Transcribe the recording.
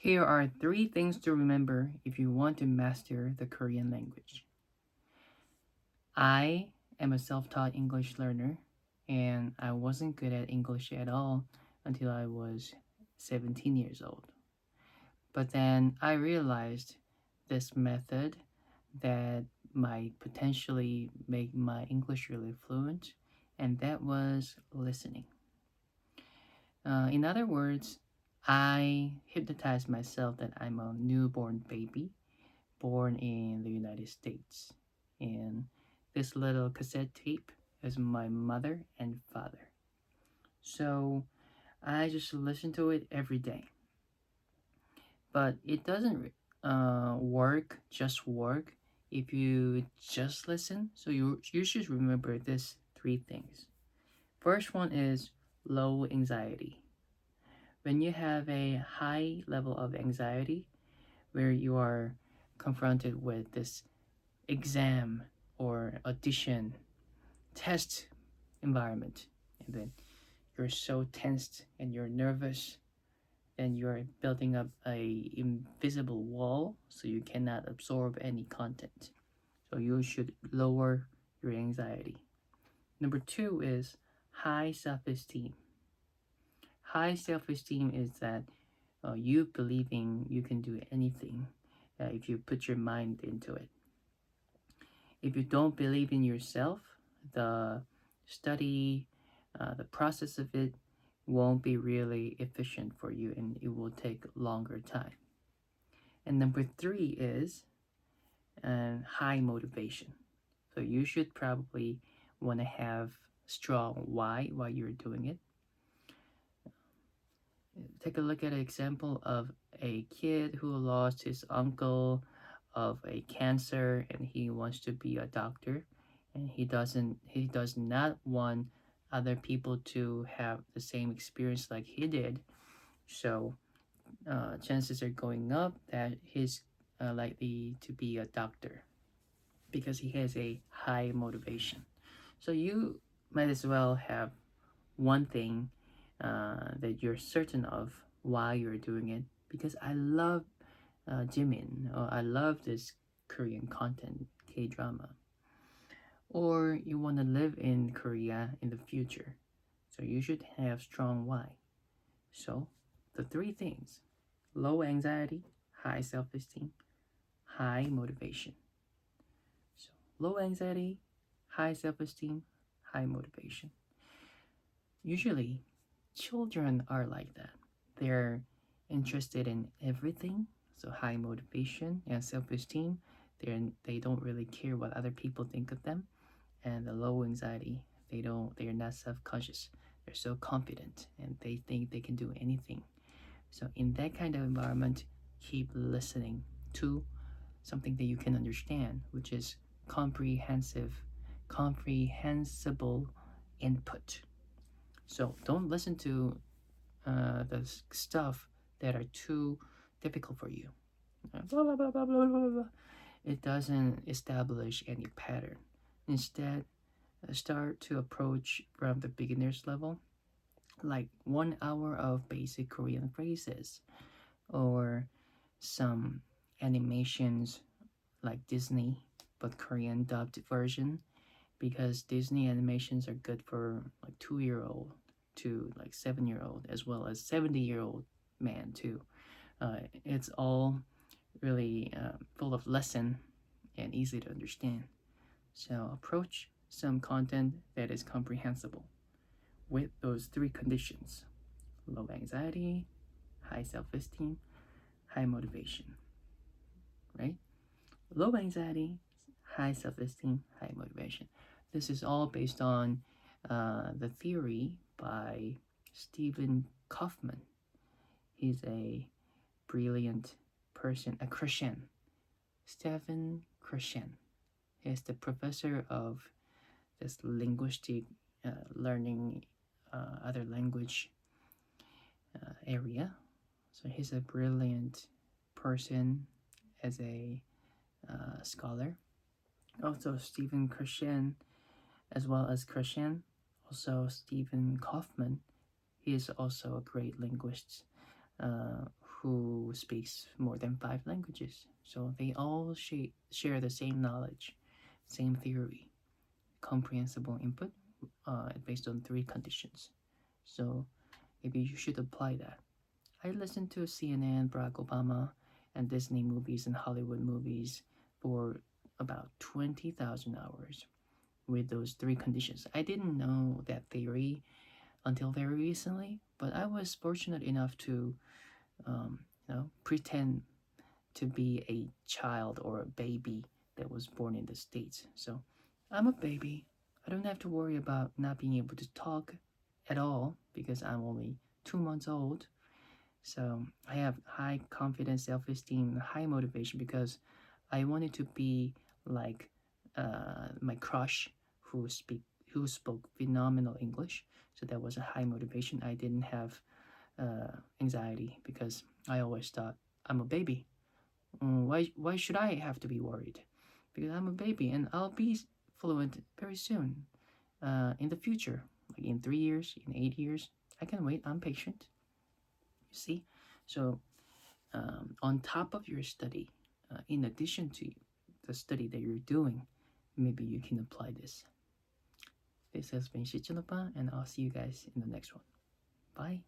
Here are three things to remember if you want to master the Korean language. I am a self taught English learner, and I wasn't good at English at all until I was 17 years old. But then I realized this method that might potentially make my English really fluent, and that was listening. In other words, I hypnotized myself that I'm a newborn baby born in the United States. And this little cassette tape is my mother and father. So I just listen to it every day. But it doesn't work if you just listen. So you should remember this three things. First one is low anxiety. When you have a high level of anxiety, where you are confronted with this exam or audition test environment, and then you're so tensed and you're nervous, and you're building up a invisible wall so you cannot absorb any content. So you should lower your anxiety. Number two is high self-esteem. High self-esteem is that you believing you can do anything if you put your mind into it. If you don't believe in yourself, the study, the process of it won't be really efficient for you, and it will take longer time. And number three is high motivation. So you should probably want to have strong why while you're doing it. Take a look at an example of a kid who lost his uncle of a cancer, and he wants to be a doctor, and he does not want other people to have the same experience like he did. So chances are going up that he's likely to be a doctor because he has a high motivation. So you might as well have one thing that you're certain of while you're doing it, because I love Jimin, or I love this Korean content, K drama, or you want to live in Korea in the future. So you should have strong why. So the three things: low anxiety, high self esteem, high motivation. So low anxiety, high self esteem, high motivation. Usually, children are like that. They're interested in everything, so high motivation and self-esteem. They don't really care what other people think of them, and the low anxiety. They are not self-conscious. They're so confident and they think they can do anything. So in that kind of environment, keep listening to something that you can understand, which is comprehensible input. So don't listen to the stuff that are too difficult for you. Blah, blah, blah, blah, blah, blah, blah. It doesn't establish any pattern. Instead, start to approach from the beginner's level, like 1 hour of basic Korean phrases, or some animations like Disney, but Korean dubbed version, because Disney animations are good for like 2 year old to like 7 year old, as well as 70-year-old man too. It's all really full of lesson and easy to understand. So approach some content that is comprehensible with those three conditions: low anxiety, high self-esteem, high motivation. Right? Low anxiety, high self-esteem, high motivation. This is all based on the theory by Stephen Kaufman. He's a brilliant person, a Christian. Stephen Christian. He's the professor of this linguistic learning other language area. So he's a brilliant person as a scholar. Also, Stephen Christian, as well as Christian, also Stephen Kaufman. He is also a great linguist who speaks more than 5 languages. So they all share the same knowledge, same theory, comprehensible input based on 3 conditions. So maybe you should apply that. I listened to CNN, Barack Obama, and Disney movies and Hollywood movies for about 20,000 hours with those 3 conditions. I didn't know that theory until very recently, but I was fortunate enough to pretend to be a child or a baby that was born in the States. So I'm a baby. I don't have to worry about not being able to talk at all because I'm only 2 months old. So I have high confidence, self esteem, high motivation because I wanted to be like my crush who spoke phenomenal English. So that was a high motivation. I didn't have anxiety because I always thought I'm a baby. Why should I have to be worried? Because I'm a baby and I'll be fluent very soon. In the future, like in 3 years, in 8 years, I can wait. I'm patient. You see, so on top of your study, in addition to the study that you're doing, maybe you can apply this. This has been Shichinapa, and I'll see you guys in the next one. Bye.